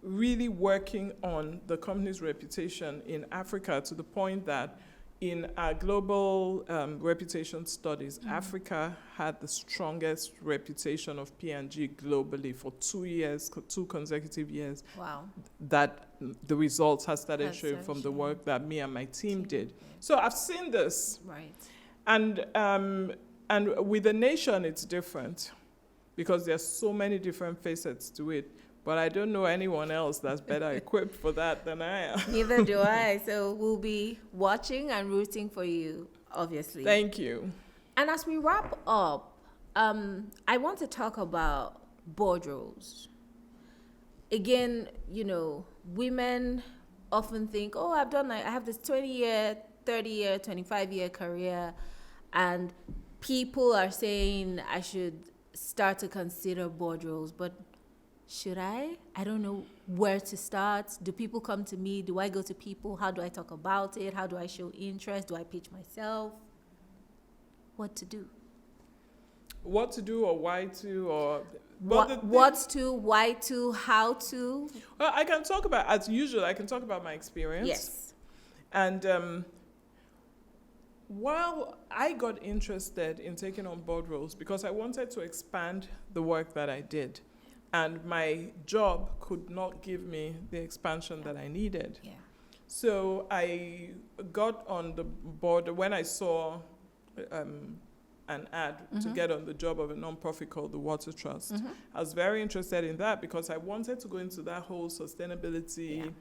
really working on the company's reputation in Africa to the point that in our global reputation studies, Africa had the strongest reputation of P&G globally for 2 consecutive years. Wow. That the results have started Has showing started from the showing. work that me and my team did. So I've seen this. Right. And with the nation, it's different because there's so many different facets to it. But I don't know anyone else that's better equipped for that than I am. Neither do I. So we'll be watching and rooting for you, obviously. Thank you. And as we wrap up, I want to talk about board roles. Again, women often think, oh, I have this 20-year, 30-year, 25-year career, and people are saying I should start to consider board roles, but should I? I don't know where to start. Do people come to me? Do I go to people? How do I talk about it? How do I show interest? Do I pitch myself? What to do? What to do or why to or... What to, why to, how to? Well, I can talk about, as usual, I can talk about my experience. Yes. And while I got interested in taking on board roles because I wanted to expand the work that I did, and my job could not give me the expansion that I needed. Yeah. So I got on the board when I saw an ad to get on the job of a nonprofit called the Water Trust. I was very interested in that because I wanted to go into that whole sustainability,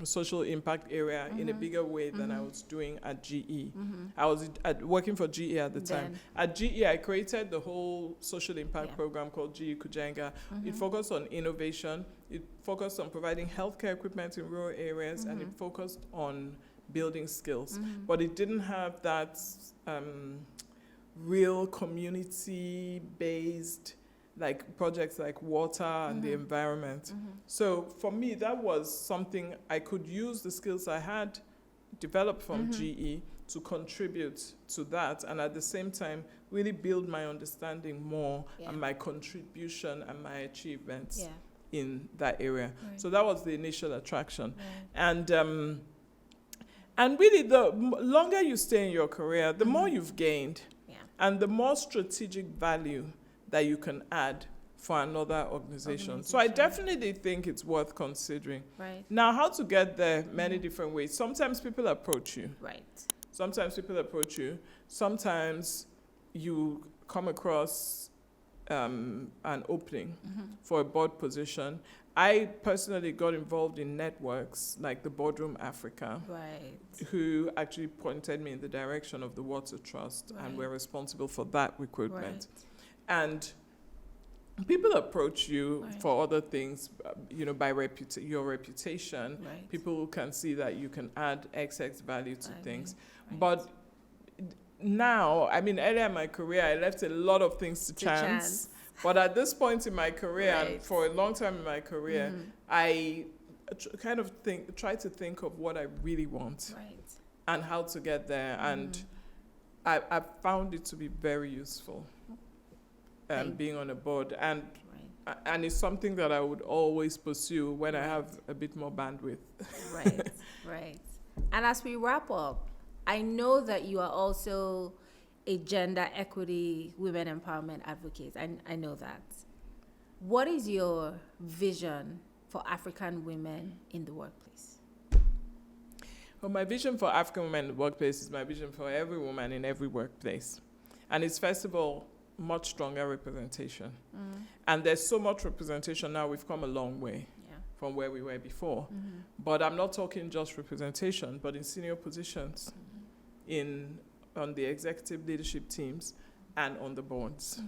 social impact area in a bigger way than I was doing at GE. I was working for GE at the time. At GE, I created the whole social impact program called GE Kujenga. It focused on innovation. It focused on providing healthcare equipment in rural areas, and it focused on building skills. But it didn't have that real community-based like projects like water and the environment. So for me, that was something I could use the skills I had developed from GE to contribute to that, and at the same time really build my understanding more and my contribution and my achievements in that area. Right. So that was the initial attraction. And really, the longer you stay in your career, the more you've gained. and the more strategic value that you can add for another organization. So I definitely think it's worth considering. Right. Now, how to get there, many different ways. Sometimes people approach you. Right. Sometimes people approach you. Sometimes you come across an opening for a board position. I personally got involved in networks like the Boardroom Africa, Right. who actually pointed me in the direction of the Water Trust, and we're responsible for that recruitment. Right. And people approach you Right. for other things, by your reputation. Right. People can see that you can add XX value to things. Right. But now, earlier in my career, I left a lot of things to chance. But at this point in my career, and for a long time in my career, I try to think of what I really want and how to get there. And I found it to be very useful, being on a board. And it's something that I would always pursue when I have a bit more bandwidth. Right, right. And as we wrap up, I know that you are also a gender equity, women empowerment advocate. I know that. What is your vision for African women in the workplace? Well, my vision for African women in the workplace is my vision for every woman in every workplace. And it's, first of all, much stronger representation. And there's so much representation now, we've come a long way from where we were before. But I'm not talking just representation, but in senior positions, on the executive leadership teams and on the boards.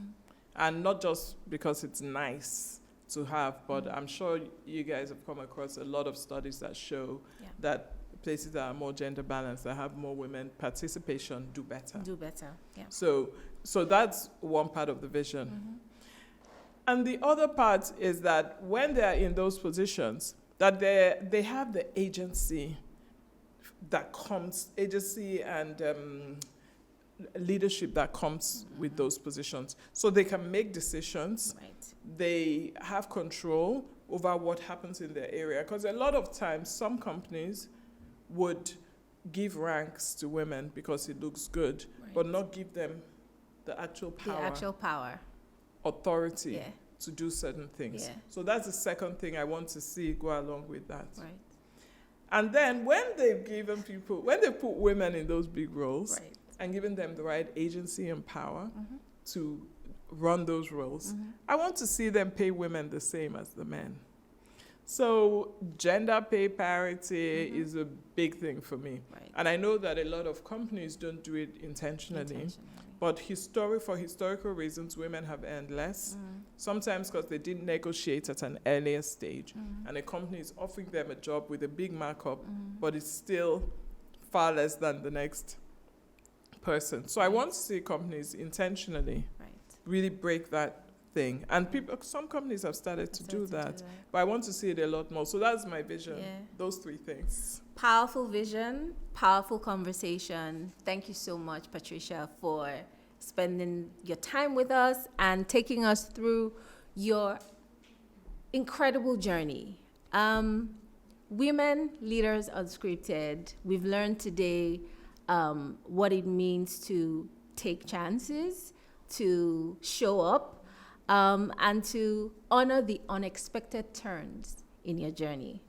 And not just because it's nice to have, but I'm sure you guys have come across a lot of studies that show that places that are more gender balanced, that have more women participation, do better. Do better, yeah. So that's one part of the vision. And the other part is that when they're in those positions, that they have the agency that comes, and leadership that comes with those positions. So they can make decisions. Right. They have control over what happens in their area. Because a lot of times, some companies would give ranks to women because it looks good, but not give them the actual power. Authority to do certain things. Yeah. So that's the second thing I want to see go along with that. Right. And then when they put women in those big roles and giving them the right agency and power to run those roles, I want to see them pay women the same as the men. So gender pay parity is a big thing for me. Right. And I know that a lot of companies don't do it intentionally. But for historical reasons, women have earned less, sometimes because they didn't negotiate at an earlier stage. And a company is offering them a job with a big markup, but it's still far less than the next person. So I want to see companies intentionally really break that thing. And some companies have started to do that, but I want to see it a lot more. So that's my vision, those three things. Powerful vision, powerful conversation. Thank you so much, Patricia, for spending your time with us and taking us through your incredible journey. Women Leaders Unscripted, we've learned today what it means to take chances, to show up, and to honor the unexpected turns in your journey.